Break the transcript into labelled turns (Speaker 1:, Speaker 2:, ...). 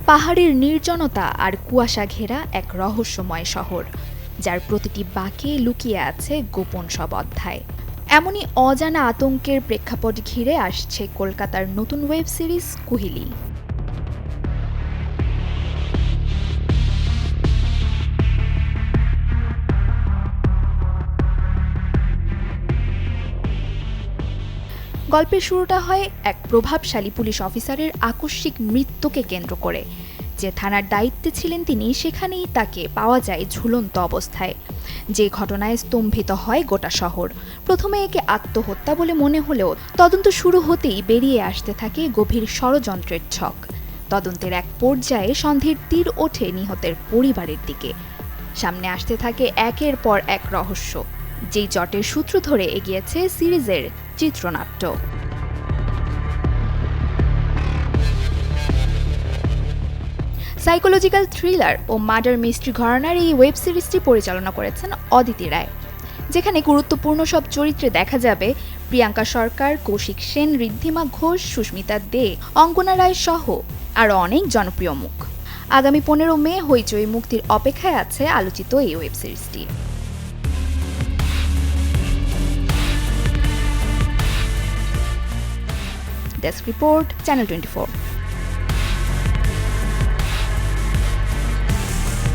Speaker 1: পাহাড়ের নির্জনতা আর কুয়াশা ঘেরা এক রহস্যময় শহর, যার প্রতিটি বাঁকে লুকিয়ে আছে গোপন সব অধ্যায়। এমনই অজানা আতঙ্কের প্রেক্ষাপট ঘিরে আসছে কলকাতার নতুন ওয়েব সিরিজ কুহেলি। গল্পের শুরুটা হয় এক প্রভাবশালী পুলিশ অফিসারের আকস্মিক মৃত্যুকে কেন্দ্র করে। যে থানার দায়িত্বে ছিলেন তিনি, সেখানেই তাকে পাওয়া যায় ঝুলন্ত অবস্থায়। যে ঘটনায় স্তম্ভিত হয় গোটা শহর। প্রথমে একে আত্মহত্যা বলে মনে হলেও তদন্ত শুরু হতেই বেরিয়ে আসতে থাকে গভীর ষড়যন্ত্রের ছক। তদন্তের এক পর্যায়ে সন্দেহের তীর ওঠে নিহতের পরিবারের দিকে। সামনে আসতে থাকে একের পর এক রহস্য, যেই জটের সূত্র ধরে এগিয়েছে সিরিজের চিত্রনাট্য। সাইকোলজিক্যাল থ্রিলার ও মার্ডার মিস্ট্রি ঘরানার এই ওয়েব সিরিজটি পরিচালনা করেছেন অদিতি রায়, যেখানে গুরুত্বপূর্ণ সব চরিত্রে দেখা যাবে প্রিয়াঙ্কা সরকার, কৌশিক সেন, ঋদ্ধিমা ঘোষ, সুস্মিতা দে, অঙ্গনা রায় সহ আরও অনেক জনপ্রিয় মুখ। আগামী 15 মে হইচই মুক্তির অপেক্ষায় আছে আলোচিত এই ওয়েব সিরিজটি। Desk report, channel 24।